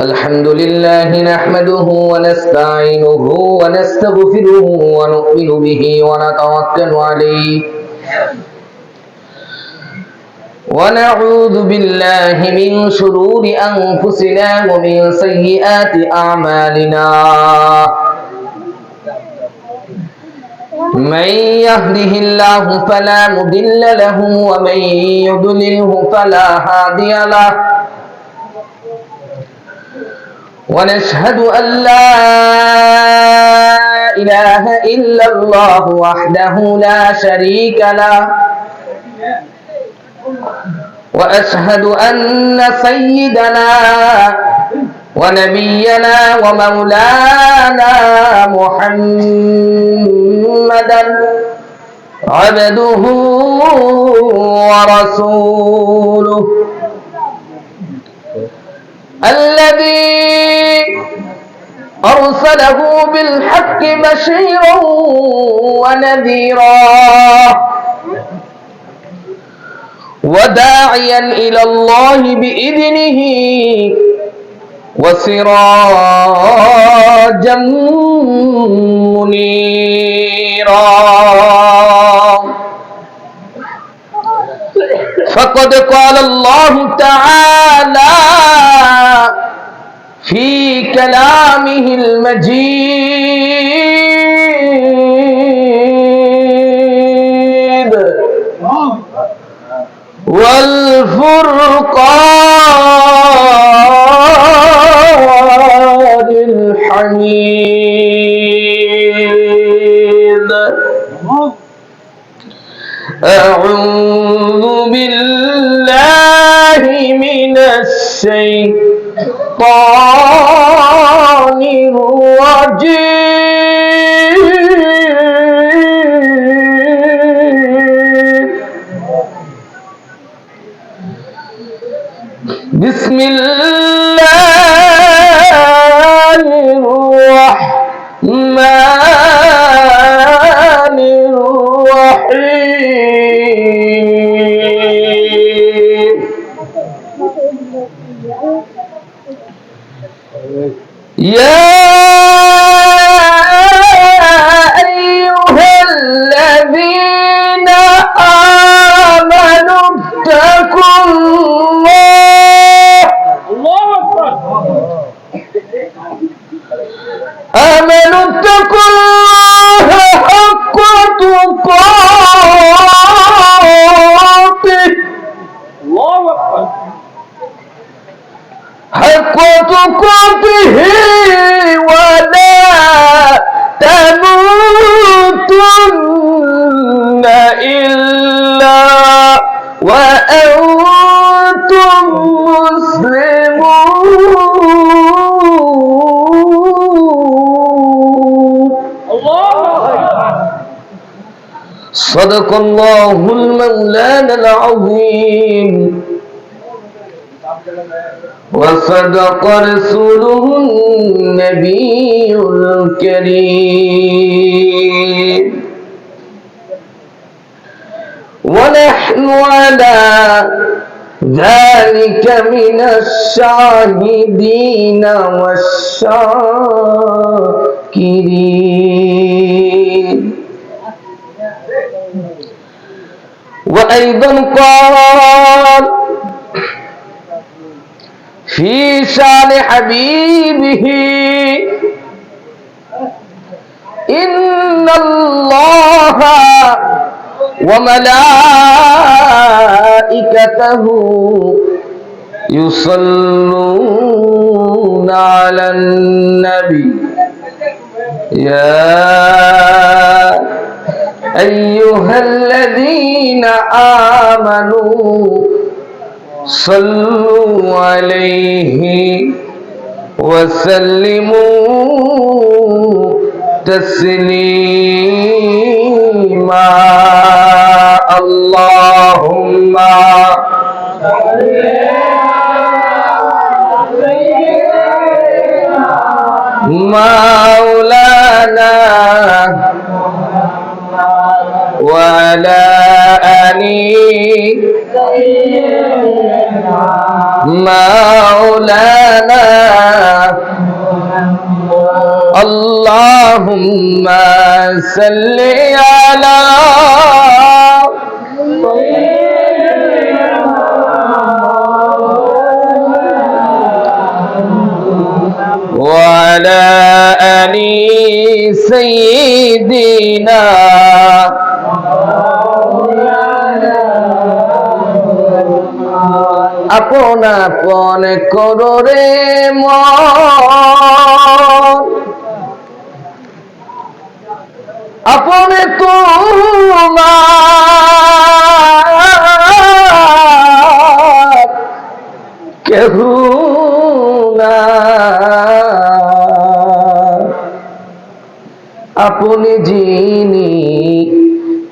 الحمد لله نحمده ونستعينه ونستغفره ونؤمن به ونتوكل عليه ونعوذ بالله من شرور أنفسنا ومن سيئات أعمالنا من يهده الله فلا مضل له ومن يضلله فلا هادي له ونشهد أن لا إله إلا الله وحده لا شريك له وأشهد أن سيدنا ونبينا ومولانا محمدا عبده ورسوله الذي أرسله بالحق بشيرا ونذيرا وداعيا إلى الله بإذنه وسراجا منيرا فقد قال الله تعالى في كلامه المجيد والفرقان الحميد أعوذ بالله من الشيطان الرجيم بسم الله الرحمن الرحيم يا أيها الذين آمنوا اتقوا الله حق تقاته ولا تموتن إلا وأنتم مسلمون صدق الله المولانا العظيم وصدق رسوله النبي الكريم ونحن على ذلك من الشاهدين والشاكرين وأيضا قال في شان حبيبه إن الله وملائكته يصلون على النبي يا أيها الذين آمنوا صلوا عليه وسلموا تسليما اللهم مولانا وعلى آل مولانا اللهم صل على وعلى آل سيدنا আপন আপন করো রে মন আপন তোমার কেহ না আপনি যিনি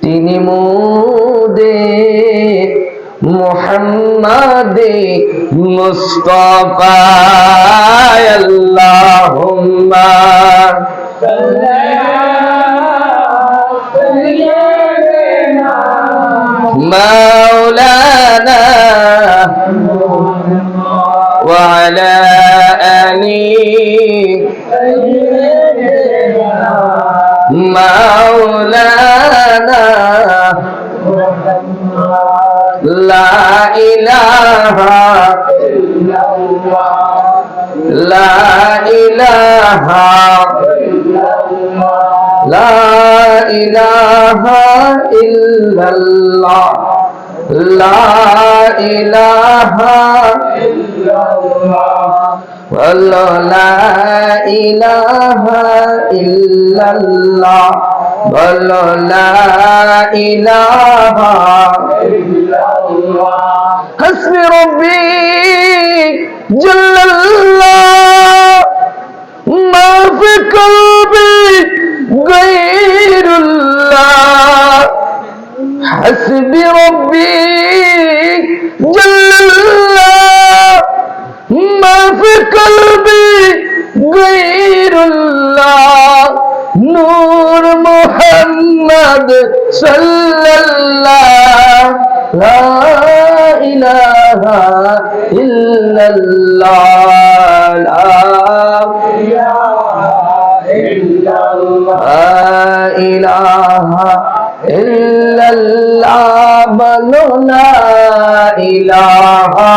তিনি মোদের মুহাম্মাদে মুস্তাফা আল্লাহুম্মা মাওলানা ওয়া আলা আলি মাওলানা লা ইলাহা লা ইলাহা লা ইলাহা ইল্লাল্লাহ লা ইলাহা ইল্লাল্লাহ লা ইলাহা ইল্লাল্লাহ বলো লা ইলাহা ইল্লাল্লাহ হাসবি রব্বি জাল্লাল্লাহ মা ফি কলবি গায়রুল্লাহ হাসবি রব্বি জাল্লাল্লাহ মা ফি কলবি গায়রুল্লাহ নূর মুহাম্মদ সাল্লাল্লাহ লা ইলাহা ইল্লাল্লাহ লা ইলাহা ইল্লাল্লাহ বলো লা ইলাহা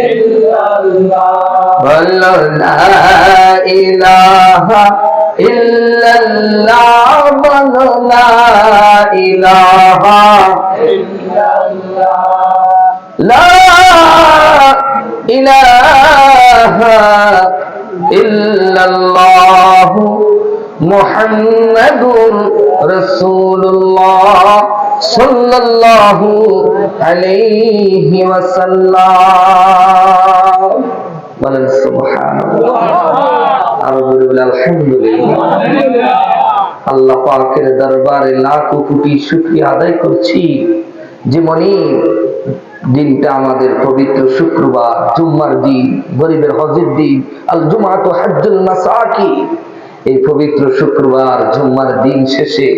ইল্লাল্লাহ বলো লা ইলাহা ইল্লাল্লাহ বলো লা ইলাহা ইল্লাল্লাহ লা ইলাহা ইল্লাল্লাহ মুহাম্মাদুর রাসূলুল্লাহ সাল্লাল্লাহু আলাইহি ওয়াসাল্লাম বলেন সুবহানাল্লাহ আলহামদুলিল্লাহ আল্লাহ পাকের দরবারে লাখো কোটি শুকরিয়া আদায় করছি যেমনি দিনটা আমাদের পবিত্র শুক্রবার জুম্মার দিন গরিবের হজের দিন আল জুমাতু হাজ্জুল মাসাকি এই পবিত্র শুক্রবার জুম্মার দিন শেষে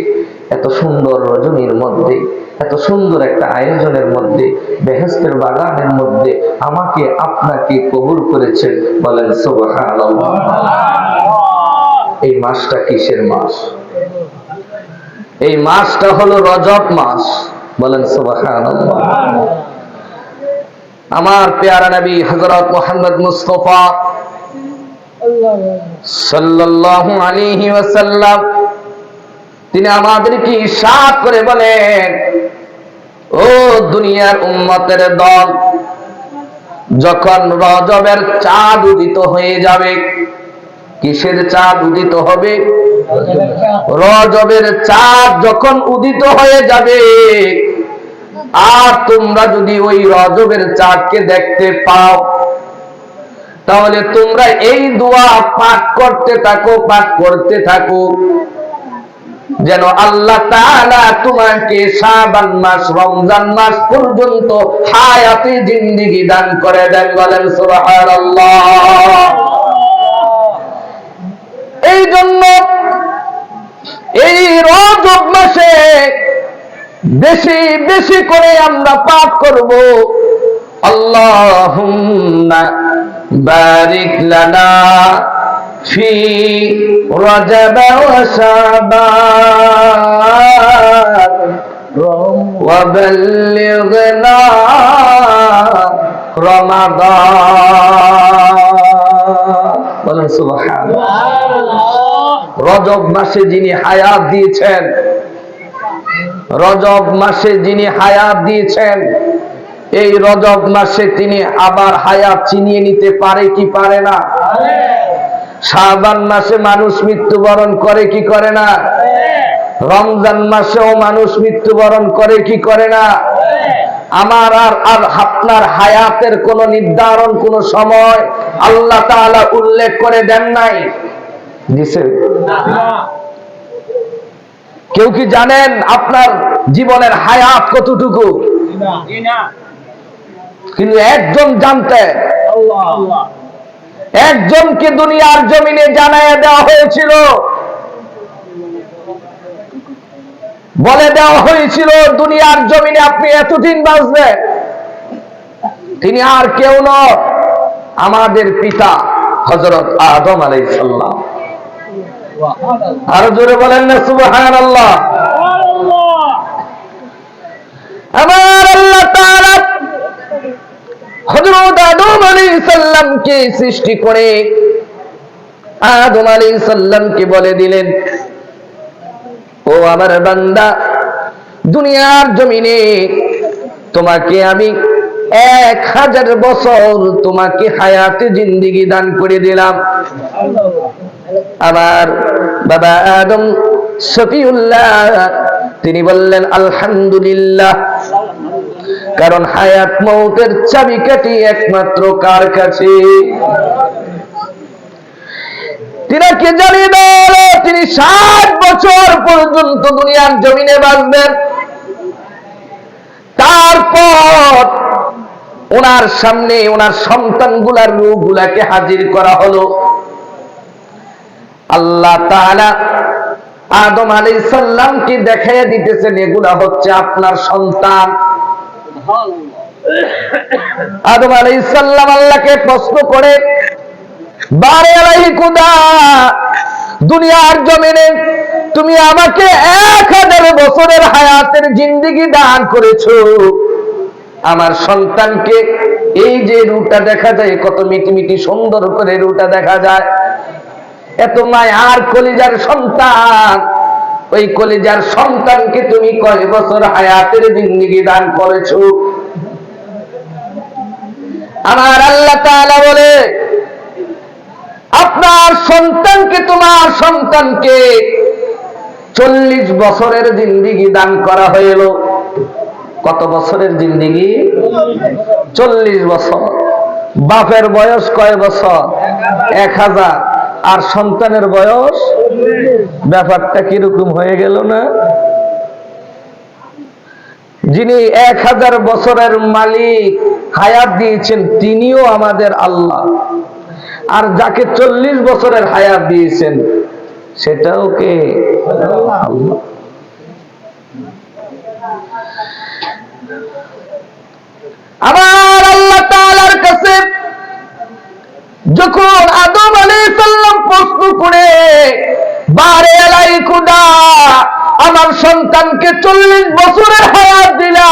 এত সুন্দর রজনীর মধ্যে এত সুন্দর একটা আয়োজনের মধ্যে বেহেশতের বাগানের মধ্যে আমাকে আপনাকে কবুল করেছেন বলেন সুবহানাল্লাহ এই মাসটা কিসের মাস এই মাসটা হলো রজব মাস বলেন সুবহানাল্লাহ আমার প্যারা নবী হযরত মুহাম্মদ মুস্তাফা সাল্লাল্লাহু আলাইহি ওয়াসাল্লাম তিনি আমাদেরকে ইরশাদ করে বলেন ও দুনিয়ার উম্মতের দল যখন রজবের চাঁদ উদিত হয়ে যাবে কিসের চাঁদ উদিত হবে রজবের চাঁদ যখন উদিত হয়ে যাবে আর তোমরা যদি ওই রজবের চাঁদকে দেখতে পাও তাহলে তোমরা এই দোয়া পাঠ করতে থাকো যেন আল্লাহ তাআলা তোমাকে শাবান মাস রমজান মাস পর্যন্ত হায়াতে জিন্দেগি দান করে দেন বলেন সুবহানাল্লাহ এই জন্য এই রজব মাসে বেশি বেশি করে আমরা পাঠ করব, আল্লাহুম্মা বারিক লানা ফি রজব ওয়া শাবান ওয়া বাল্লিগনা রমাদান। বলেন সুবহানাল্লাহ। রজব মাসে যিনি হায়াত দিয়েছেন, রজব মাসে যিনি হায়াত দিয়েছেন, এই রজব মাসে তিনি আবার হায়াত ছিনিয়ে নিতে পারে কি পারে না? শাবান মাসে মানুষ মৃত্যুবরণ করে কি করে না? রমজান মাসেও মানুষ মৃত্যুবরণ করে কি করে না? আমার আর আপনার হায়াতের কোন নির্ধারণ, কোন সময় আল্লাহ তাআলা উল্লেখ করে দেন নাই, দিছে? কেউ কি জানেন আপনার জীবনের হায়াত কতটুকু? কিন্তু একজন জানতেন, একজনকে দুনিয়ার জমিনে জানাইয়া দেওয়া হয়েছিল, বলে দেওয়া হয়েছিল দুনিয়ার জমিনে আপনি এতদিন বাঁচবেন। তিনি আর কেউ নয়, আমাদের পিতা হযরত আদম আলাইহিস সালাম। আরো জোরে বলেন না সুবহানাল্লাহ। আমার আল্লাহ তাআলা হযরত আদম আলাইহিস সালামকে সৃষ্টি করে আদম আলাইহিস সালামকে বলে দিলেন, ও আমার বান্দা, দুনিয়ার জমিনে তোমাকে আমি 1000 বছর তোমাকে হায়াতে জিন্দেগি দান করে দিলাম। আমার বাবা আদম শফিউল্লাহ তিনি বললেন আলহামদুলিল্লাহ, কারণ হায়াত মওতের চাবিকাঠি একমাত্র কার কাছে? তিনাকে জানিয়ে দেওয়া তিনি 60 বছর পর্যন্ত দুনিয়ার জমিনে বাঁচবেন। তারপর ওনার সামনে ওনার সন্তানগুলার রূহগুলাকে হাজির করা হলো। আল্লাহ তাআলা আদম আলাইহিস সালামকে দেখাইয়া দিতেছেন এগুলা হচ্ছে আপনার সন্তান। আদম আলাইহিস সালাম আল্লাহকে প্রশ্ন করে, বারে আলাইহি খুদা, দুনিয়ার জমিনে তুমি আমাকে 1000 বছরের হায়াতের জিন্দেগি দান করেছো, আমার সন্তানকে এই যে রূপটা দেখা যায়, কত মিটিমিটি সুন্দর করে রূপটা দেখা যায়, এত মায়ার কলিজার সন্তান, ওই কলিজার সন্তানকে তুমি কয় বছর হায়াতের জিন্দেগি দান করেছো? আমার আল্লাহ তাআলা বলে, আপনার সন্তানকে, তোমার সন্তানকে 40 বছরের জিন্দেগি দান করা হইল। কত বছরের জিন্দেগি? 40 বছর। বাপের বয়স কয় বছর? 1000। আর সন্তানের বয়স? ব্যাপারটা কিরকম হয়ে গেল না? যিনি 1000 বছরের মালিক, হায়াত দিয়েছেন, তিনিও আমাদের আল্লাহ। আর যাকে 40 বছরের হায়াত দিয়েছেন সেটাও কে? আল্লাহ। আমার আল্লাহ তাআলার কাছে যখন আদম আলাইহিস সালাম প্রশ্ন করে, বারে আলাই খুদা, আমার সন্তানকে 40 বছরের হায়াত দিলা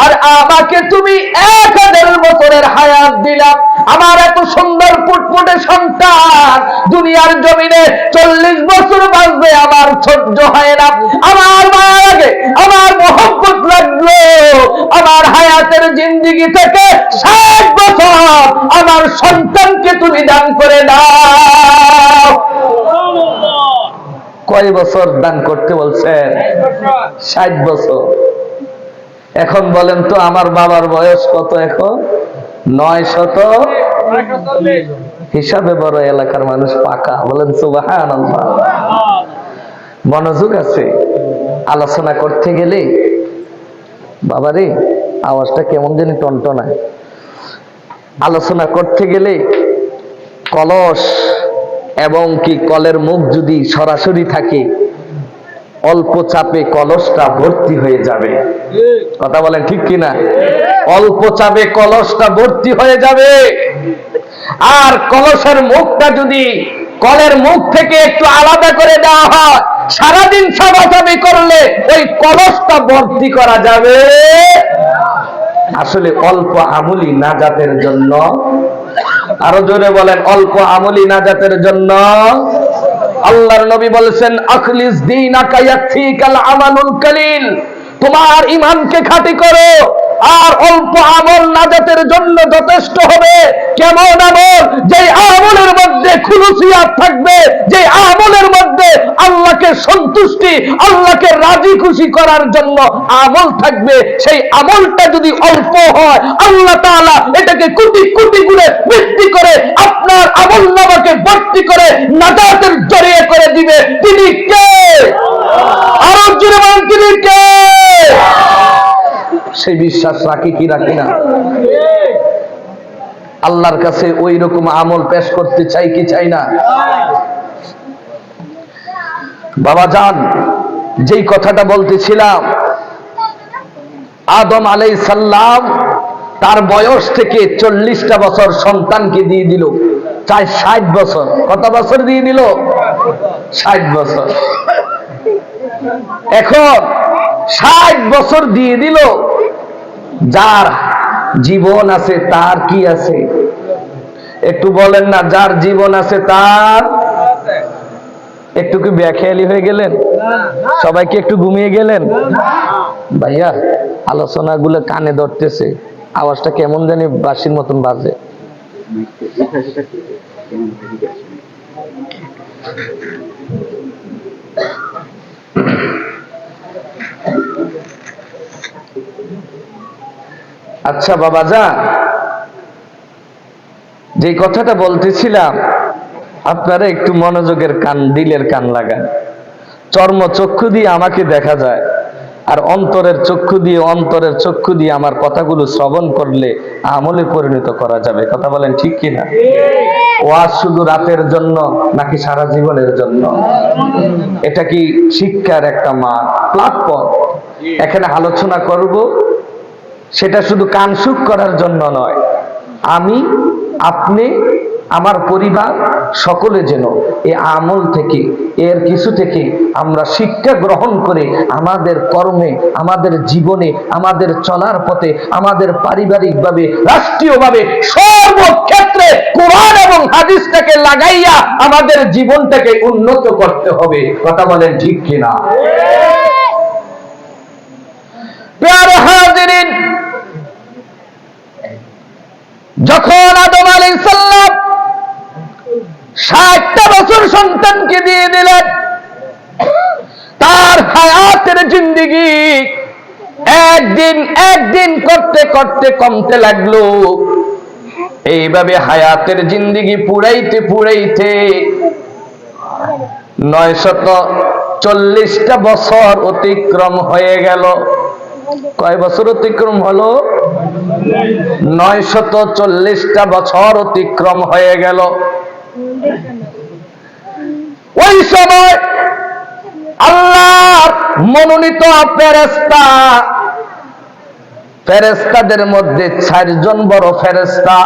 আর আমাকে তুমি 1000 বছরের হায়াত দিলা, আমার এত সুন্দর ফুটফুটে সন্তান দুনিয়ার জমিনে 40 বছর বাঁচবে, আমার সহ্য হয় না। আমার মায়ের আগে আমার মহব্বত লাগলো, আমার হায়াতের জিন্দেগি থেকে 60 বছর আমার সন্তানকে তুমি দান করে দাও। কয় বছর দান করতে বলছেন? 60 বছর। এখন বলেন তো আমার বাবার বয়স কত এখন? 900। হিসাবে বড় এলাকার মানুষ পাকা। বলেন সুবহানাল্লাহ। মনোযোগ আছে। আলোচনা করতে গেলে বাবারে আওয়াজটা কেমন জানি টনটনায়। আলোচনা করতে গেলে কলস এবং কি কলের মুখ যদি সরাসরি থাকে অল্প চাপে কলসটা ভর্তি হয়ে যাবে। কথা বলেন ঠিক কিনা? অল্প চাপে কলসটা ভর্তি হয়ে যাবে। আর কলসের মুখটা যদি কলের মুখ থেকে একটু আলাদা করে দেওয়া হয়, সারাদিন চাপাচাপি করলে ওই কলসটা ভর্তি করা যাবে। আসলে অল্প আমলি নাজাতের জন্য, আরো জোরে বলেন, অল্প আমলি নাজাতের জন্য। আল্লাহর নবী বলেছেন, আখলিস দীনাকা ইয়াকফিকাল আমালুল কালিল, তোমার ঈমানকে খাঁটি করো, আর অল্প আমল নাজাতের জন্য যথেষ্ট হবে। কেমন আমল? যে আমলের মধ্যে খুলুসিয়াত থাকবে, যে আমলের মধ্যে আল্লাহকে সন্তুষ্টি, আল্লাহকে রাজি খুশি করার জন্য আমল থাকবে, সেই আমলটা যদি অল্প হয়, আল্লাহ তাআলা এটাকে কোটি কোটি গুণে বৃদ্ধি করে আপনার আমলনামাকে ভর্তি করে নাজাতের জরিয়া করে দিবে। তিনি কে? আরো জোরে বলেন, তিনি কে? সেই বিশ্বাস রাখি কি রাখি না? আল্লাহর কাছে ওই রকম আমল পেশ করতে চাই কি চাই না? বাবা জান, যেই কথাটা বলতেছিলাম, আদম আলাইহিস সালাম তার বয়স থেকে 40টা বছর সন্তানকে দিয়ে দিল, চাই 60 বছর। কত বছর দিয়ে দিল? 60 বছর। এখন 60 বছর দিয়ে দিল, যার জীবন আছে তার কি আছে? একটু বলেন না, যার জীবন আছে তার? একটু কি বেখেয়ালি হয়ে গেলেন? সবাইকে একটু ঘুমিয়ে গেলেন? ভাইয়া, আলোচনাগুলো কানে ধরতেছে, আওয়াজটা কেমন জানি বাঁশির মতন বাজে। আচ্ছা বাবা যান, যে কথাটা বলতেছিলাম, আপনারা একটু মনোযোগের কান, দিলের কান লাগান। চর্ম চক্ষু দিয়ে আমাকে দেখা যায়, আর অন্তরের চক্ষু দিয়ে আমার কথাগুলো শ্রবণ করলে আমলে পরিণত করা যাবে। কথা বলেন ঠিক কিনা? ওয়াজ শুধু রাতের জন্য নাকি সারা জীবনের জন্য? এটা কি শিক্ষার একটা প্ল্যাটফর্ম? এখানে আলোচনা করব, সেটা শুধু কান সুখ করার জন্য নয়। আমি, আপনি, আমার পরিবার সকলে যেন এই আমল থেকে, এর কিছু থেকে আমরা শিক্ষা গ্রহণ করে আমাদের কর্মে, আমাদের জীবনে, আমাদের চলার পথে, আমাদের পারিবারিকভাবে, রাষ্ট্রীয়ভাবে, সর্বক্ষেত্রে কোরআন এবং হাদিসটাকে লাগাইয়া আমাদের জীবনটাকে উন্নত করতে হবে। কথা বলেন ঠিক কিনা? প্রিয় হাজিরিন, যখন আদম আলাইহিস সালাম 60টা বছর সন্তানকে দিয়ে দিলেন, তার হায়াতের জিন্দেগি একদিন করতে করতে কমতে লাগলো। এইভাবে হায়াতের জিন্দেগি পুরাইতে 940টা বছর অতিক্রম হয়ে গেল। কয় বছর অতিক্রম হলো? 940টা বছর অতিক্রম হয়ে গেল। ওই সময় আল্লাহর মনোনীত ফেরেশতাদের মধ্যে 4 জন বড় ফেরেশতা,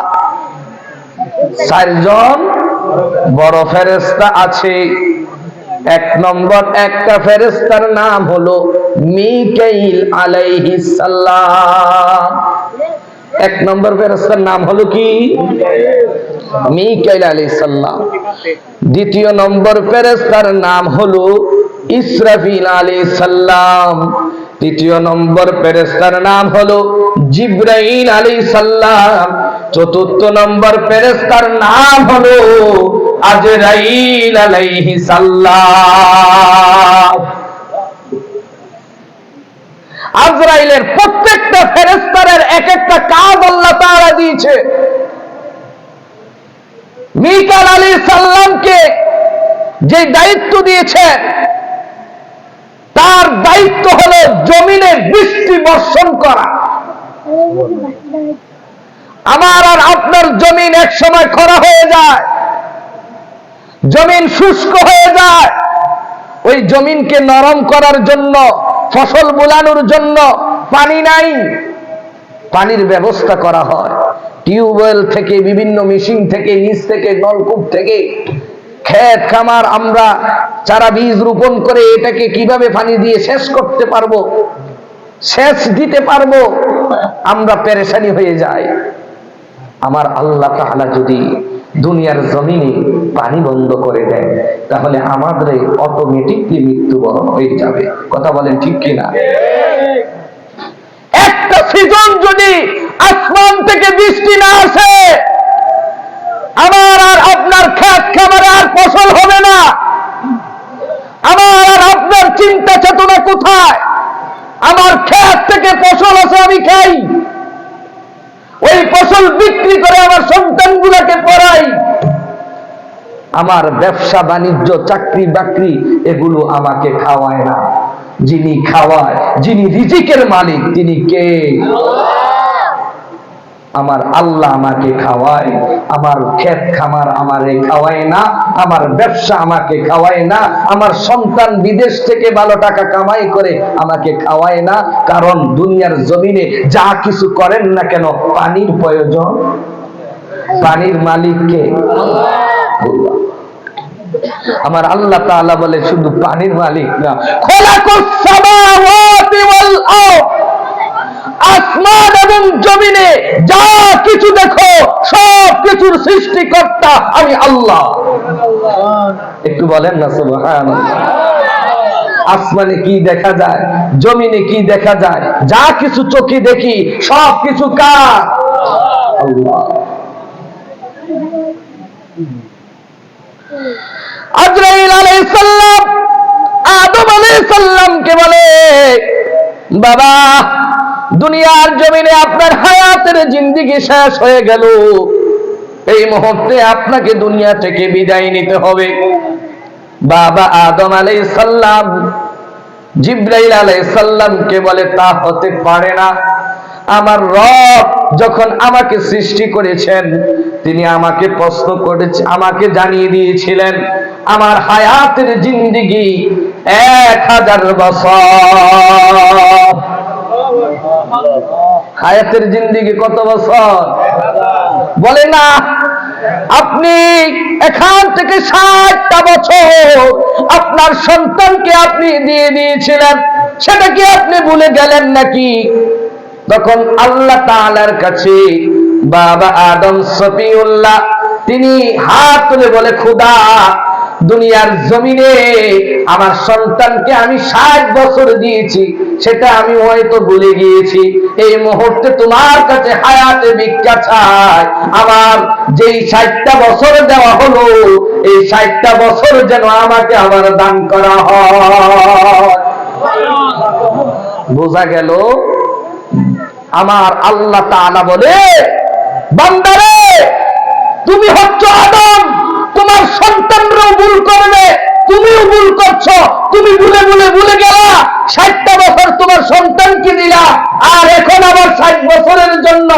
4 জন বড় ফেরেশতা আছে। 1 নম্বর একটা ফেরেশতার নাম হলো মিকাইল আলাইহিস সালাম। 1 নম্বর ফেরেশতার নাম হলো কি? মিকাইল আলাইহিস সালাম। 2 নম্বর ফেরেশতার নাম হলো ইসরাফিল আলাইহিস সালাম। 3 নম্বর ফেরেশতার নাম হলো জিবরাইল আলাইহিস সালাম। 4 নম্বর ফেরেশতার নাম হলো আজরাইল আলাইহিস সালাম। আজরাইলের প্রত্যেকটা ফেরেশতার এক একটা কাজ আল্লাহ তাআলা দিয়েছে। মিকাইল আলাইহিস সালামকে যে দায়িত্ব দিয়েছেন, তার দায়িত্ব হলো জমিনে বৃষ্টি বর্ষণ করা। আমার আর আপনার জমিন এক সময় খরা হয়ে যায়, জমিন শুষ্ক হয়ে যায়, ওই জমিনকে নরম করার জন্য, ফসল বোলানোর জন্য পানি নাই, পানির ব্যবস্থা করা হয় টিউবওয়েল থেকে, বিভিন্ন মেশিন থেকে, নিচ থেকে, নলকূপ থেকে। ক্ষেত খামার আমরা চারা বীজ রোপণ করে এটাকে কিভাবে পানি দিয়ে শেষ করতে পারবো, সেচ দিতে পারবো, আমরা পেরেশানি হয়ে যাই। আমার আল্লাহ তাআলা যদি দুনিয়ার জমিনে পানি বন্ধ করে দেন, তাহলে আমাদের অটোমেটিকলি মৃত্যুবরণ হয়ে যাবে। কথা বলেন ঠিক কিনা? একটা সিজন যদি আসমান থেকে বৃষ্টি না আসে, আমার আর আপনার ক্ষেত খামারে আর ফসল হবে না। আমার আর আপনার চিন্তা চেতনা কোথায়? আমার ক্ষেত থেকে ফসল আছে, আমি খাই, ওই ফসল বিক্রি করে আমার সন্তানগুলোকে পড়াই। আমার ব্যবসা বাণিজ্য, চাকরি বাকরি এগুলো আমাকে খাওয়ায় না। যিনি খাওয়ায়, যিনি রিজিকের মালিক, তিনি কে? আমার আল্লাহ আমাকে খাওয়ায়। আমার ক্ষেত খামার আমারে খাওয়ায় না, আমার ব্যবসা আমাকে খাওয়ায় না, আমার সন্তান বিদেশ থেকে ভালো টাকা কামাই করে আমাকে খাওয়ায় না। কারণ দুনিয়ার জমিনে যা কিছু করেন না কেন, পানির প্রয়োজন। পানির মালিক কে? আল্লাহ। আমার আল্লাহ তাআলা বলে শুধু পানির মালিক না, খলাকুস সামাওয়াতি ওয়াল আরদ, আসমান এবং জমিনে যা কিছু দেখো সব কিছুর সৃষ্টিকর্তা আমি আল্লাহ। একটু বলেন না সুবহানাল্লাহ। আসমানে কি দেখা যায়, জমিনে কি দেখা যায়, যা কিছু চোখে দেখি সব কিছু কার? আল্লাহ। আজরাইল আলাইহিস সালাম আদম আলাইহিস সালামকে বলে, বাবা দুনিয়ার জমিনে আপনার হায়াতের জিন্দেগি শেষ হয়ে গেল, এই মুহূর্তে আপনাকে দুনিয়া থেকে বিদায় নিতে হবে। বাবা আদম আলাইহিস সালাম জিবরাইল আলাইহিস সালামকে বলে, তা হতে পারে না। আমার রব যখন আমাকে সৃষ্টি করেছেন, তিনি আমাকে প্রশ্ন করেছেন, আমাকে জানিয়ে দিয়েছিলেন আমার হায়াতের জিন্দেগি 1000 বছর। হায়াতের জিন্দেগি কত বছর? বলে না, আপনি এখান থেকে 60টা বছর আপনার সন্তানকে আপনি দিয়ে দিয়েছিলেন, সেটা কি আপনি ভুলে গেলেন নাকি? তখন আল্লাহ তাআলার কাছে বাবা আদম সফিউল্লাহ তিনি হাত তুলে বলে, খোদা দুনিয়ার জমিনে আমার সন্তানকে আমি 60 বছর দিয়েছি, সেটা আমি হয়তো ভুলে গিয়েছি। এই মুহূর্তে তোমার কাছে হায়াতে ভিক্ষা চাই, আমার যেই 60টা বছর দেওয়া হলো, এই 60টা বছর যেন আমাকে আবার দান করা হয়। বোঝা গেল আমার আল্লাহ তাআলা বলে, বান্দারে তুমি হচ্ছ আদম, তোমার সন্তানরাও ভুল করবে, তুমিও ভুল করছো। তুমি ভুলে গেলা 60টা বছর তোমার সন্তানকে দিলা, আর এখন আবার 60 বছরের জন্য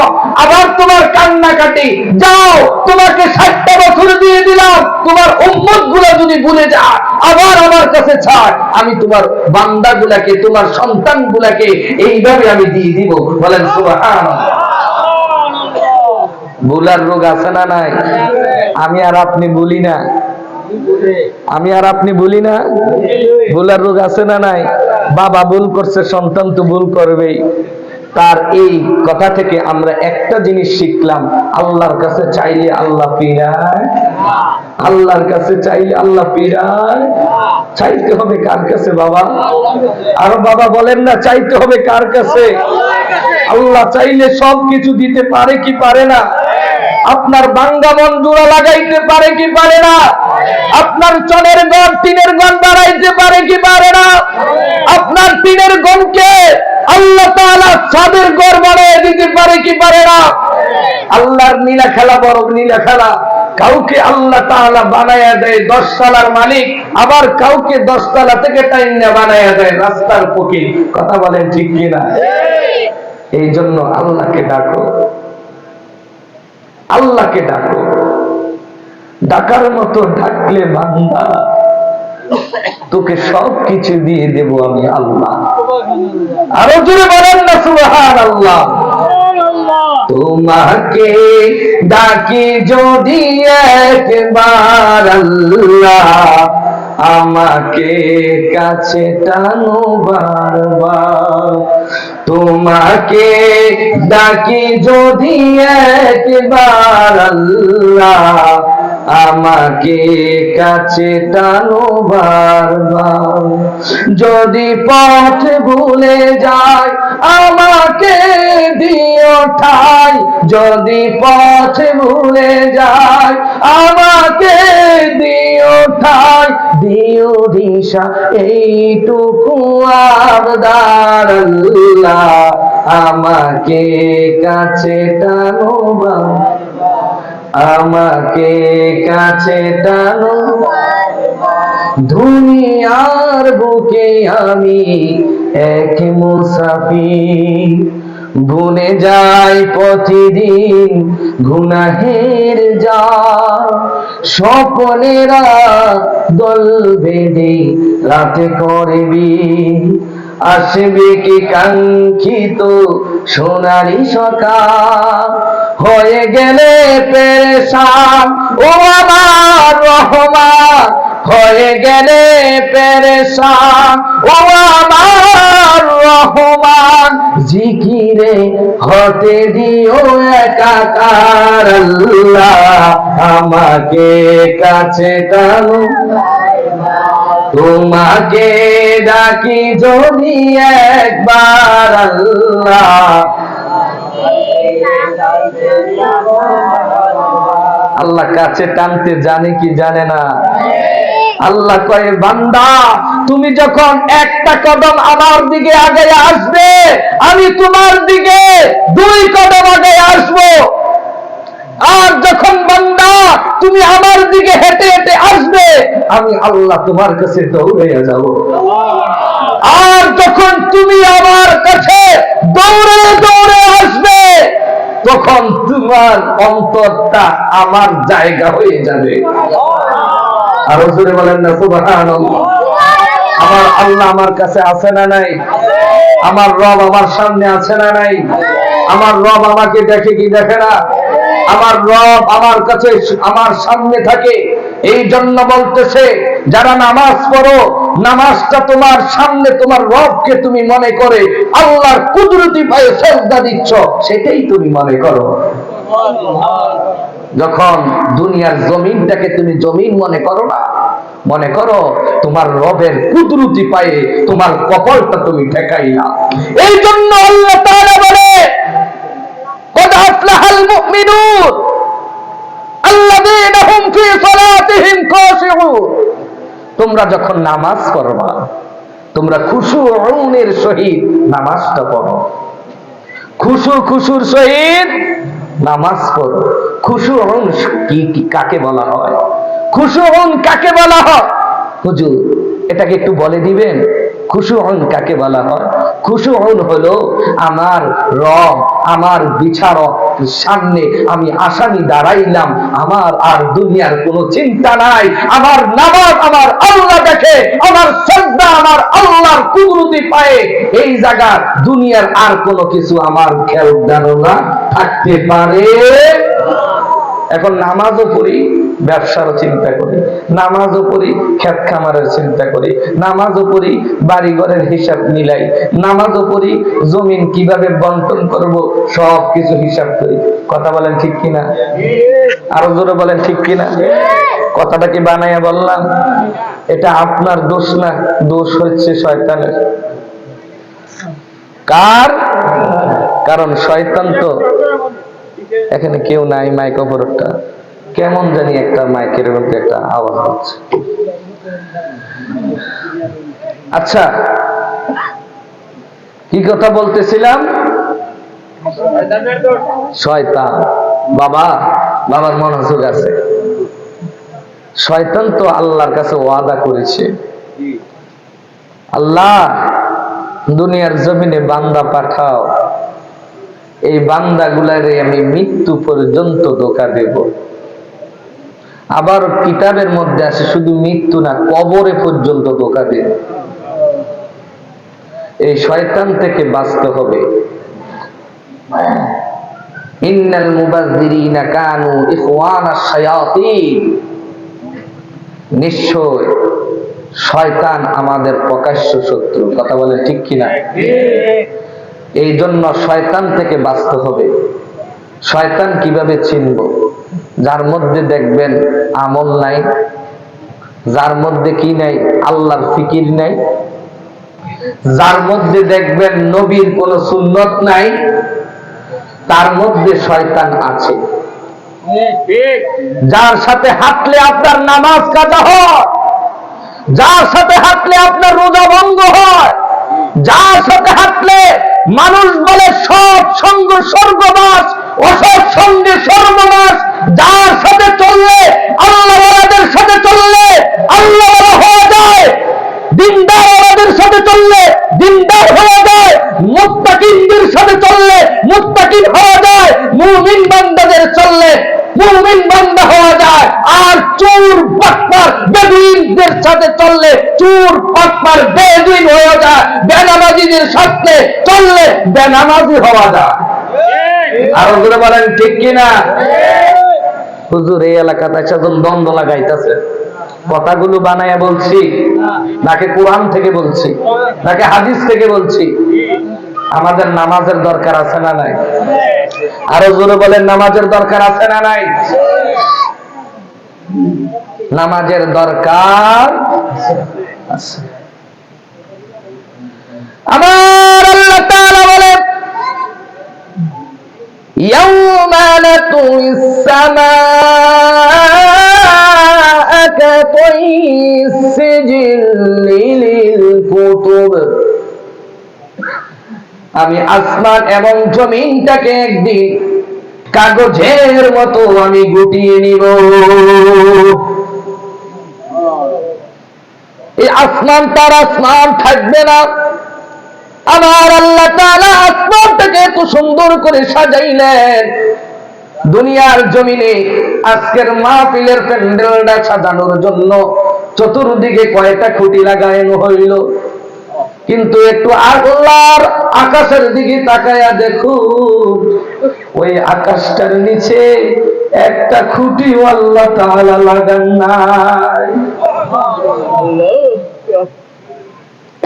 আবার তোমার কান্নাকাটি। যাও, তোমাকে 60টা বছর দিয়ে দিলাম, তোমার উম্মত গুলা যদি ভুলে যায় আবার আমার কাছে ছাড়, আমি তোমার বান্দা গুলাকে, তোমার সন্তান গুলাকে এইভাবে আমি দিয়ে দিব। বলেন সুবহানাল্লাহ। ভুলার রোগ আছে না নাই? আমি আর আপনি বলি না, আমি আর আপনি বলি না, ভুলার রোগ আছে না নাই? বাবা ভুল করছে, সন্তান তো ভুল করবেই। তার এই কথা থেকে আমরা একটা জিনিস শিখলাম, আল্লাহর কাছে চাইলে আল্লাহ ফিরায়, আল্লাহর কাছে চাইলে আল্লাহ ফিরায়। চাইতে হবে কার কাছে বাবা? আর বাবা বলেন না, চাইতে হবে কার কাছে? আল্লাহ চাইলে সব কিছু দিতে পারে কি পারে না? আপনার ভাঙ্গা মন জোড়া লাগাইতে পারে কি পারে না? আপনার চনের ঘর, টিনের ঘর বাড়াইতে পারে কি পারে না? আপনার টিনের ঘরকে আল্লাহ তাআলা ছাদের ঘর বানিয়ে দিতে পারে কি পারে না? আল্লাহর নীলা খেলা বড় নীলা খেলা, কাউকে আল্লাহ তাআলা বানায়া দেয় 10 তলার মালিক, আবার কাউকে 10 তলা থেকে টাইনা বানায়া দেয় রাস্তার ফকির। কথা বলেন ঠিক কিনা? এই জন্য আল্লাহকে ডাকো, আল্লাহকে ডাকো। ডাকার মতো ডাকলে বান্দা তোকে সব কিছু দিয়ে দেব আমি আল্লাহ। আরো জোরে বলেন না সুবহানাল্লাহ। তোমাকে ডাকি যদি একবার আল্লাহ, আমাকে কাছে টানো বারবার। তোমাকে ডাকি যদি একবার আল্লাহ, আমাকে কাছে টানো বারবার। যদি পথ ভুলে যায় আমাকে দিও ঠাই, যদি পথ ভুলে যায় আমাকে দিও ঠাই, দিও দিশা এইটুকু আবদার আল্লাহ, আমাকে কাছে টানো বারবার, আমাকে কাছে টানো। দুনিয়ার বুকে আমি এক মুসাফির, ভুলে যাই প্রতিদিন গুনাহের জাল। স্বপ্নেরা দল বেঁধে রাতে করবি, আসবে কি কাঙ্ক্ষিত সোনালি সকাল। হয়ে গেলে পেরেশান ও আমার রহমান, হয়ে গেলে পেরেশান ও আমার রহমান। জিকিরে হতে দিও একাকার আল্লাহ, আমাকে কাছে টানো। তোমাকে ডাকি যদি একবার আল্লাহ, আল্লাহ কাছে টানতে জানে কি জানে না? আল্লাহ কয়ে বান্দা তুমি যখন একটা কদম আমার দিকে আগে আসবে, আমি তোমার দিকে 2 কদম আগে আসবো। আর যখন বান্দা তুমি আমার দিকে হেঁটে হেঁটে আসবে, আমি আল্লাহ তোমার কাছে দৌড়ে যাব। আর যখন তুমি আমার কাছে দৌড়ে দৌড়ে আসবে, তখন তোমার অন্তরটা আমার জায়গা হয়ে যাবে। আরো জোরে বলেন না সুবহানাল্লাহ। আমার আল্লাহ আমার কাছে আছে না নাই? আমার রব আমার সামনে আছে না নাই? আমার রব আমাকে দেখে কি দেখে না? আমার রব আমার কাছে আমার সামনে থাকে। এই জন্য বলতেছে যারা নামাজ পড়ো, নামাজটা তোমার সামনে, তোমার রবকে তুমি মনে করে আল্লাহর কুদরতি পায়ে সেজদা দিচ্ছ, সেটাই তুমি মনে করো। যখন দুনিয়ার জমিনটাকে তুমি জমিন মনে করো না, মনে করো তোমার রবের কুদরতি পায়ে তোমার কপালটা তুমি ঠেকাইলা। এই জন্য আল্লাহ তাআলা বলে قد أفلح المؤمنون الذين هم في صلاتهم خاشعون। তোমরা যখন নামাজ পড়বা, তোমরা খুশুউনের সহিত নামাজটা পড়ো। খুশুর সহিত নামাজ পড়ো। খুশুউন কি কাকে বলা হয়? খুশুউন কাকে বলা হয়? হুজুর এটাকে একটু বলে দিবেন, খুশুউন কাকে বলা হয়? খুশুউন হলো আমার রব, আমার বিচারক সামনে আমি আসামি দাঁড়াইলাম, আমার আর দুনিয়ার কোনো চিন্তা নাই। আমার নামাজ আমার আল্লাহ দেখে, আমার শ্রদ্ধা আমার আল্লাহর কুদরতি পায়ে। এই জায়গা দুনিয়ার আর কোনো কিছু আমার খেয়াল ধারণা থাকতে পারে। এখন নামাজও পড়ি, ব্যবসারও চিন্তা করি, নামাজও পড়ি, ক্ষেত খামারের চিন্তা করি, নামাজও পড়ি, বাড়ি ঘরের হিসাব মিলাই, নামাজও পড়ি, জমিন কিভাবে বন্টন করব, সব কিছু হিসাব করি। কথা বলেন ঠিক কিনা? আরো জোরে বলেন ঠিক কিনা? কথাটা কি বানাইয়া বললাম? এটা আপনার দোষ না, দোষ হচ্ছে শয়তানের। কার? কারণ শয়তান তো এখানে কেউ নাই। মাইক অপারেটরটা কেমন জানি একটা মাইকের মধ্যে একটা আওয়াজ হচ্ছে। আচ্ছা কি কথা বলতেছিলাম? শয়তান। বাবার মনোযোগ আছে। শয়তান তো আল্লাহর কাছে ওয়াদা করেছে, আল্লাহ দুনিয়ার জমিনে বান্দা পাঠাও, এই বান্দাগুলারে আমি মৃত্যু পর্যন্ত ধোঁকা দেব। আবার কিতাবের মধ্যে আছে শুধু মৃত্যু না, কবরে পর্যন্ত ধোঁকা দেয়। এই শয়তান থেকে বাঁচতে হবে। ইন্নাল মুবাযযিরিনা কানু ইখওয়ানাশ শায়াতিন, নিশ্চয় শয়তান আমাদের প্রকাশ্য শত্রু। কথা বলে ঠিক কিনা? এই জন্য শয়তান থেকে বাঁচতে হবে। শয়তান কিভাবে চিনব? যার মধ্যে দেখবেন আমল নাই, যার মধ্যে কি নাই, আল্লাহর ফিকির নাই, যার মধ্যে দেখবেন নবীর কোন সুন্নত নাই, তার মধ্যে শয়তান আছে। যার সাথে হাঁটলে আপনার নামাজ কাজা হয়, যার সাথে হাঁটলে আপনার রোজা ভঙ্গ হয়, যার সাথে হাঁটলে মানুষ বলে সৎ সঙ্গ স্বর্গবাস, অসৎ সঙ্গে সর্বনাশ, যার সাথে চললে আল্লাহওয়ালাদের সাথে চললে আল্লাহওয়ালা হয়ে যায়, দিনদারওয়ালাদের সাথে চললে দিনদার হয়ে যায়, মুত্তাকিনদের সাথে চললে মুত্তাকিন হয়ে যায়, মুমিন বান্দাদের চললে মুমিন বান্দা হয়ে যায়। আর চোর বাটপার বেদুইনদের সাথে চললে চোর বাটপার বেদুইন হয়ে যায়, বেনামাজিদের সাথে চললে বেনামাজি হওয়া যায়। আর ওগুলো বলেন ঠিক কিনা? হুজুর এই এলাকাতে একজন দ্বন্দ্ব লাগাইতেছে, কথাগুলো বানায়া বলছি নাকি কোরআন থেকে বলছি নাকি হাদিস থেকে বলছি? আমাদের নামাজের দরকার আছে না নাই? আরো জোরে বলেন, নামাজের দরকার আছে না নাই? নামাজের দরকার আছে। আমার আল্লাহ তাআলা বলেন, ইয়াউমা নাতুইস সামাআ কাতাইস সিজিল্লি লিল কুতুব, আমি আসমান এবং জমিনটাকে একদিন কাগজের মতো আমি গুটিয়ে নিব। এই আসমান তার আসমান থাকবে না। আমার আল্লাহ তাআলা আসমানটাকে এত সুন্দর করে সাজাইলেন, দুনিয়ার জমিনে আজকের মাহফিলের প্যান্ডেলটা সাজানোর জন্য চতুর্দিকে কয়টা খুঁটি লাগানো হইল, কিন্তু একটু আল্লাহর আকাশের দিকে তাকায়া দেখুন, ওই আকাশটার নিচে একটা খুঁটিও আল্লাহ তাআলা লাগান নাই,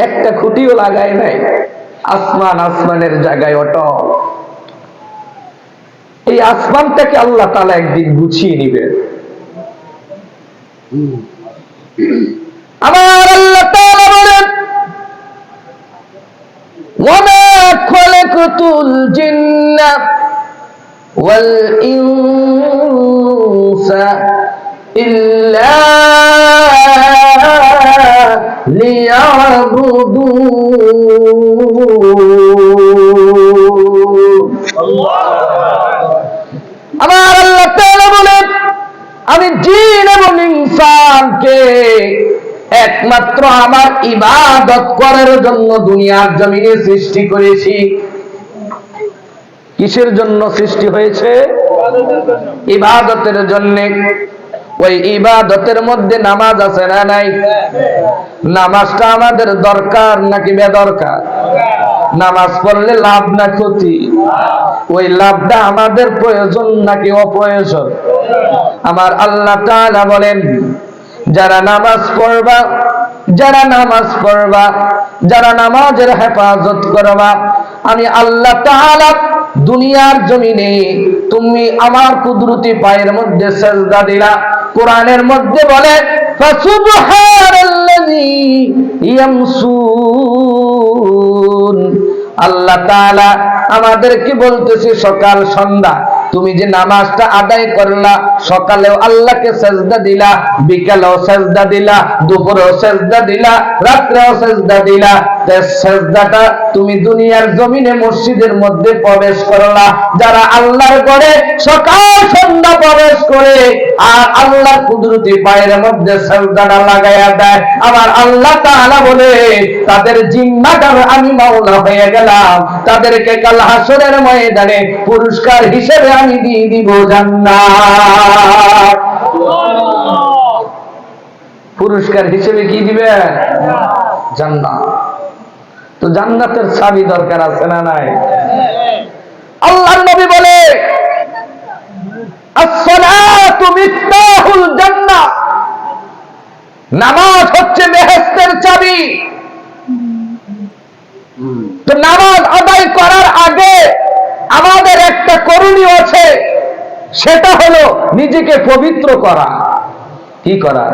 একটা খুঁটিও লাগায় নাই। আসমান আসমানের জায়গায় অটল। এই আসমানটাকে আল্লাহ তাআলা একদিন গুছিয়ে নিবেন। আমার আল্লাহ তাআলা বলেন, ওয়ামা খালাকতুল জিন্না ওয়াল ইনসা ইল্লা আমার আল্লাহ তাআলা বলেন, আমি জিন এবং ইনসানকে একমাত্র আমার ইবাদত করার জন্য দুনিয়ার জমিনে সৃষ্টি করেছি। কিসের জন্য সৃষ্টি হয়েছে? ইবাদতের জন্য। ওই ইবাদতের মধ্যে নামাজ আছে না নাই? নামাজটা আমাদের দরকার নাকি বেদরকার? নামাজ পড়লে লাভ না ক্ষতি? ওই লাভটা আমাদের প্রয়োজন নাকি অপ্রয়োজন? আমার আল্লাহ তাআলা বলেন, যারা নামাজ পড়বা, যারা নামাজ পড়বা, যারা নামাজের হেফাজত করবা, আমি আল্লাহ তাআলা দুনিয়ার জমিনে তুমি আমার কুদরতি পায়ের মধ্যে সেজদা দিলা। কোরআনের মধ্যে বলে, ফাসুবহানাল্লাযী ইয়ামসুন, আল্লাহ তাআলা আমাদেরকে বলতেছে সকাল সন্ধ্যা তুমি যে নামাজটা আদায় করলা, সকালেও আল্লাহকে সেজদা দিলা, বিকালেও সেজদা দিলা, দুপুরেও সেজদা দিলা, রাত্রেও সেজদা দিলা, সেজদাটা তুমি দুনিয়ার জমিনে মসজিদের মধ্যে প্রবেশ করলা। যারা আল্লাহর ঘরে সকাল সন্ধ্যা প্রবেশ করে আর আল্লাহর কুদরতি পায়ের মধ্যে সেজদাটা লাগায়া দেয়, আমার আল্লাহ তাআলা বলে তাদের জিম্মাদার আমি মাওলা হয়ে গেলাম, তাদেরকে কাল হাসরের ময়দানে পুরস্কার হিসেবে আমি দিয়ে দিব জান্নাত। পুরস্কার হিসেবে কি দিবেন? জান্নাত। তো জান্নাতের চাবি দরকার আছে না নাই? আল্লাহর নবী বলে as-salatu miftahul জান্নাহ, নামাজ হচ্ছে বেহেশতের চাবি। তো নামাজ আদায় করার আগে আমাদের একটা করণীয় আছে, সেটা হলো নিজেকে পবিত্র করা। কি করা?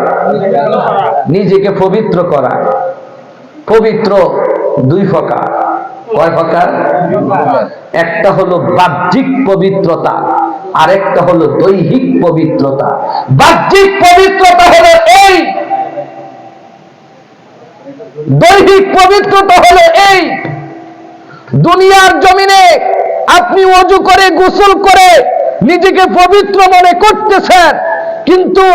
নিজেকে পবিত্র করা। পবিত্র দুই প্রকার। কয় প্রকার? একটা হলো বাহ্যিক পবিত্রতা, আর একটা হলো দৈহিক পবিত্রতা। বাহ্যিক পবিত্রতা হলো এই, দৈহিক পবিত্রতা হলো এই, দুনিয়ার জমিনে আপনি ওযু করে গোসল করে নিজেকে পবিত্র মনে করতেছেন, কিন্তু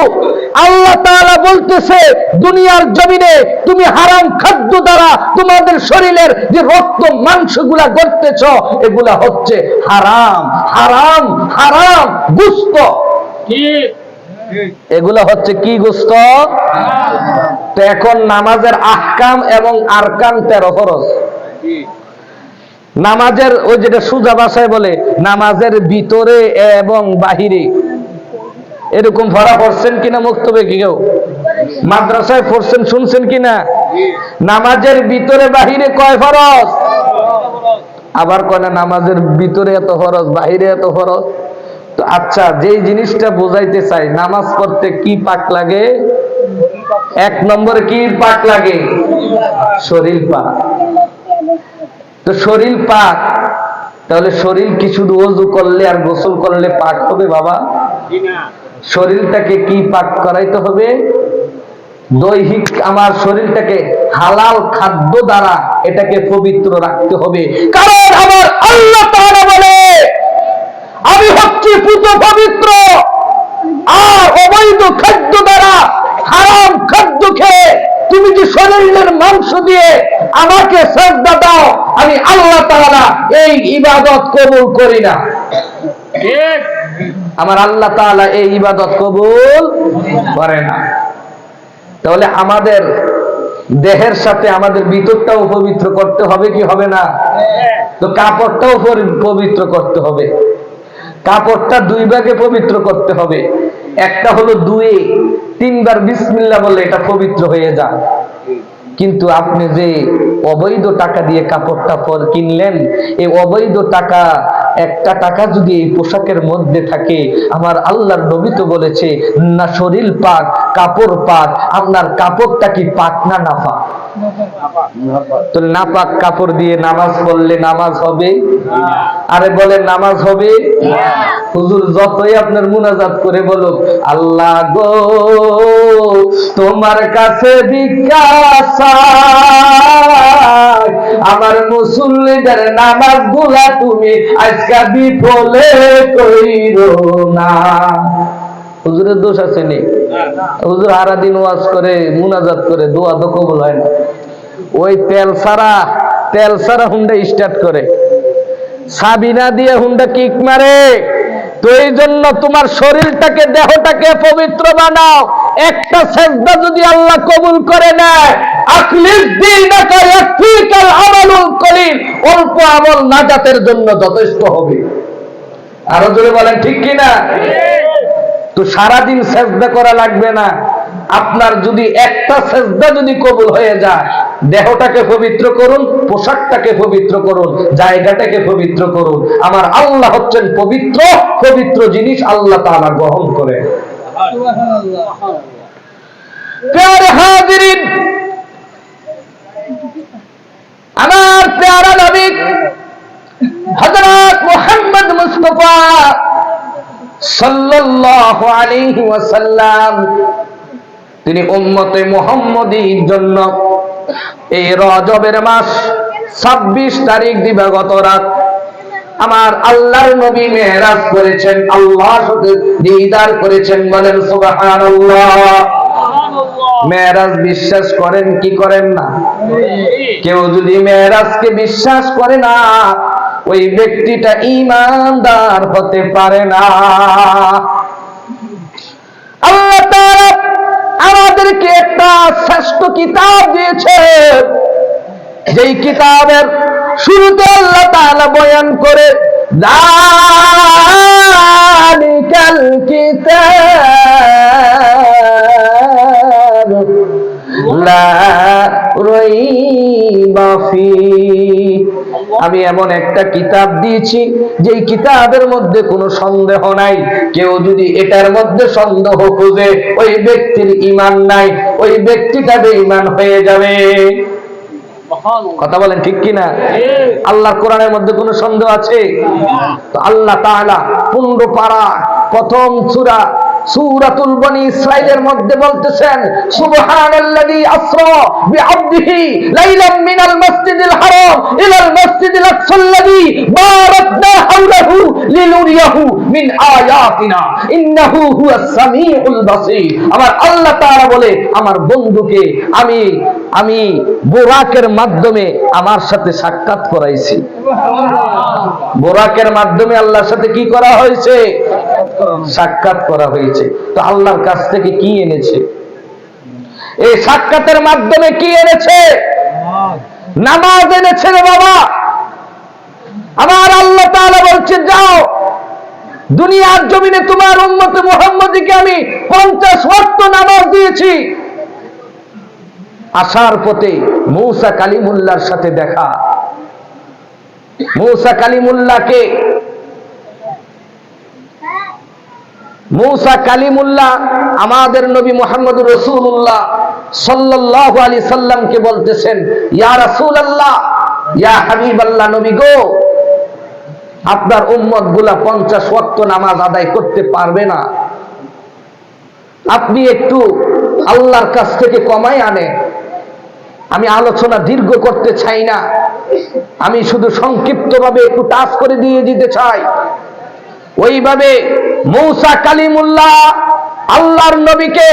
আল্লাহ তাআলা বলতেছে দুনিয়ার জমিনে তুমি হারাম খাদ্য দ্বারা তোমাদের শরীরের যে রক্ত মাংসগুলা গড়তেছ, এগুলা হচ্ছে হারাম হারাম হারাম গোশত। এগুলা হচ্ছে কি গোশত? তো এখন নামাজের আহকাম এবং আরকান 13 ফরজ। নামাজের ওই যেটা সুজা ভাষায় বলে নামাজের ভিতরে এবং বাহিরে, এরকম পড়া পড়ছেন কিনা মুক্তবে কেউ? মাদ্রাসায় পড়ছেন, শুনছেন কিনা? নামাজের ভিতরে বাহিরে কয় ফরজ? আবার কয় না নামাজের ভিতরে এত ফরজ, বাহিরে এত ফরজ। তো আচ্ছা, যেই জিনিসটা বোঝাইতে চাই, নামাজ পড়তে কি পাক লাগে? এক নম্বরে কি পাক লাগে? শরীর পাক। তো শরীর পাক, তাহলে শরীর কি শুধু ওযু করলে আর গোসল করলে পাক হবে বাবা? শরীরটাকে কি পাক করাইতে হবে? দৈহিক আমার শরীরটাকে হালাল খাদ্য দ্বারা এটাকে পবিত্র রাখতে হবে। কারণ আমার আল্লাহ তাআলা বলে আমি হচ্ছি পুত পবিত্র, আর অবৈধ খাদ্য দ্বারা হারাম খাদ্য খেয়ে তুমি যে শরীরের মাংস দিয়ে আমাকে সাজদা দাও, আমি আল্লাহ তাআলা এই ইবাদত কবুল করি না। ঠিক? আমার আল্লাহ তাআলা এই ইবাদত কবুল করে না। তাহলে আমাদের দেহের সাথে আমাদের ভিতরটাও পবিত্র করতে হবে কি হবে না? তো কাপড়টাও পবিত্র করতে হবে। কাপড়টা দুই ভাগে পবিত্র করতে হবে। একটা হলো দুয়ে 3 বার বিসমিল্লাহ বললে এটা পবিত্র হয়ে যায়। কিন্তু আপনি যে অবৈধ টাকা দিয়ে কাপড়টা কিনলেন, এই অবৈধ টাকা, একটা টাকা যদি এই পোশাকের মধ্যে থাকে, আমার আল্লাহর নবী তো বলেছে না শরীর পাক কাপড় পাক, আপনার কাপড়টা কি পাক না নাপাক? তো নাপাক কাপড় দিয়ে নামাজ পড়লে নামাজ হবে? আরে বলে নামাজ হবে? হুজুর যতই আপনার মুনাজাত করে বলুক, আল্লাহ গো তোমার কাছে ভিক্ষা চাই, আমার মুসল্লিদের নামাজ গুলা তুমি আজকে বিফলে কইরো না। হুজুরের দোষ আছে নি? হুজুর সারা দিন ওয়াজ করে মুনাজাত করে, দোয়া তো কবুল হয় না। ওই তেল সারা হুন্ডা স্টার্ট করে, সাবিনা দিয়ে হুন্ডা কিক মারে। তো এই জন্য তোমার শরীরটাকে দেহটাকে পবিত্র বানাও। একটা সেজদা যদি আল্লাহ কবুল করে নেয়, অল্প আমল নাজাতের জন্য যথেষ্ট হবে। আরো জোরে বলেন ঠিক কিনা? তো সারাদিন সেজদা করা লাগবে না। আপনার যদি একটা সেজদা যদি কবুল হয়ে যায়, দেহটাকে পবিত্র করুন, পোশাকটাকে পবিত্র করুন, জায়গাটাকে পবিত্র করুন। আমার আল্লাহ হচ্ছেন পবিত্র, পবিত্র জিনিস আল্লাহ তাআলা গ্রহণ করে। প্যারে হাজিরিন, আমার প্যারা নবী হযরত মুহাম্মদ মুস্তাফা সাল্লাল্লাহু আলাইহি ওয়াসাল্লাম, তিনি উম্মতে মুহাম্মদীর জন্য এই রজবের মাস 26 তারিখ দিবাগত রাত আমার আল্লাহর নবী মেরাজ করেছেন, আল্লাহর সাথে দিদার করেছেন। বলেন সুবহানাল্লাহ। মেরাজ বিশ্বাস করেন কি করেন না? কেউ যদি মেরাজকে বিশ্বাস করে না, ওই ব্যক্তিটা ঈমানদার হতে পারে না। আল্লাহ তাআলা আমাদেরকে একটা শ্রেষ্ঠ কিতাব দিয়েছে, যেই কিতাবের শুরুতে আল্লাহ তাআলা বয়ান করে যালিকাল কিতাব লা রাইবা ফীহ, আমি এমন একটা কিতাব দিয়েছি যেই কিতাবের মধ্যে কোনো সন্দেহ নাই। কেউ যদি এটার মধ্যে সন্দেহ খুঁজে, ওই ব্যক্তির ঈমান নাই, ওই ব্যক্তিটা বেঈমান হয়ে যাবে। কথা বলেন ঠিক কিনা? আল্লাহর কোরআনের মধ্যে কোনো সন্দেহ আছে? তো আল্লাহ তাআলা 15 পারা প্রথম সূরা সূরাতুল বনি ইসরাঈলের মধ্যে বলতেছেন সুবহানাল্লাযী আসরা বিআবদিহি লাইলাম মিনাল মাসজিদিল হারাম ইলাল মাসজিদিল আকসাল্লাযী বারাকনা হাওলাহু লিনুরিয়াহু মিন আয়াতিনা ইন্নাহু হুয়াস সামিউল বাসীর। আমার আল্লাহ তাআলা বলে আমার বন্ধুকে আমি বুরাকের মাধ্যমে আমার সাথে সাক্ষাৎ করাইছি। বুরাকের মাধ্যমে আল্লাহর সাথে কি করা হয়েছে? সাক্ষাৎ করা হয়েছে। তো আল্লাহর কাছ থেকে কি এনেছে? এই সাক্ষাতের মাধ্যমে কি এনেছে? নামাজ এনেছে রে বাবা। আমার আল্লাহ তাআলা বলছে যাও, দুনিয়ার জমিনে তোমার উম্মত মুহাম্মদীকে আমি 50 ওয়াক্ত নামাজ দিয়েছি। আসার পথে মূসা কালিমুল্লাহর সাথে দেখা। মূসা কালিমুল্লাহ আমাদের নবী মুহাম্মদুর রাসূলুল্লাহ সাল্লাল্লাহু আলাইহি সাল্লামকে বলতেছেন, ইয়া রাসূলুল্লাহ, ইয়া হাবিবাল্লাহ, নবী গো, আপনার উম্মত গুলা 50 ওয়াক্ত নামাজ আদায় করতে পারবে না, আপনি একটু আল্লাহর কাছ থেকে কমাই আনেন। আমি আলোচনা দীর্ঘ করতে চাই না, আমি শুধু সংক্ষিপ্তভাবে একটু টাচ করে দিয়ে দিতে চাই। ওইভাবে মূসা কালিমুল্লাহ আল্লাহর নবীকে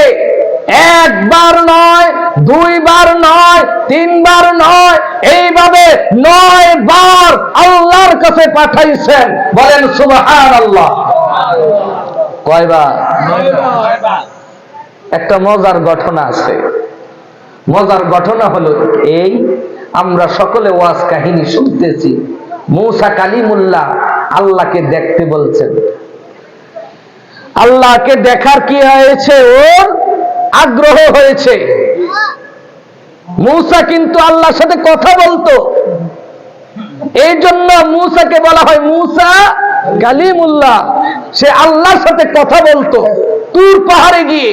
একবার নয়, দুইবার নয়, তিনবার নয়, এইভাবে 9 বার আল্লাহর কাছে পাঠাইছেন। বলেন সুবহানাল্লাহ। কয়বার? 9 বার। একটা মজার ঘটনা আছে। মজার ঘটনা হলো এই, আমরা সকলে ওয়াজ কাহিনী শুনতেছি, মূসা কালিমুল্লাহ আল্লাহকে দেখতে বলছেন। আল্লাহকে দেখার কি হয়েছে? ওর আগ্রহ হয়েছে। মূসা কিন্তু আল্লাহর সাথে কথা বলতো, এই জন্য মূসাকে বলা হয় মূসা কালিমুল্লাহ। সে আল্লাহর সাথে কথা বলতো তুর পাহাড়ে গিয়ে।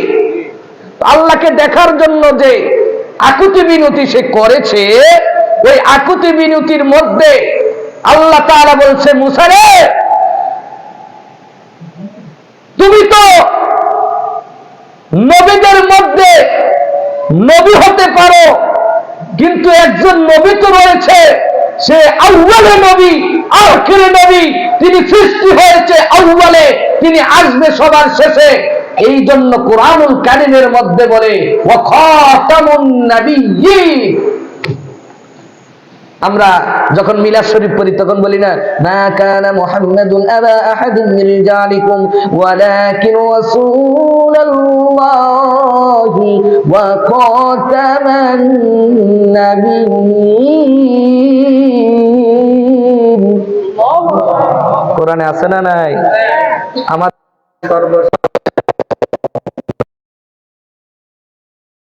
আল্লাহকে দেখার জন্য যে আকুতি বিনতি সে করেছে, ওই আকুতি বিনতির মধ্যে আল্লাহ তাআলা বলছে, মূসা রে, তুমি তো নবীদের মধ্যে নবী হতে পারো, কিন্তু একজন নবী তো রয়েছে, সে আউয়ালে নবী, আখিরে নবী। তিনি সৃষ্টি হয়েছে আউয়ালে, তিনি আসবে সবার শেষে। এই জন্য কোরআনুল কারীমের মধ্যে বলে ওয়া খাতামুন নাবিয়্যিন। আমরা যখন মিলাদ শরীফ পড়ি তখন বলি না, মা কানা মুহাম্মাদুন আবা আহাদিন মিন রিজালিকুম ওয়ালাকিন রাসূলুল্লাহি ওয়া খাতামান নাবিয়্যিন। কোরআনে আছে না নাই? আমার সর্ব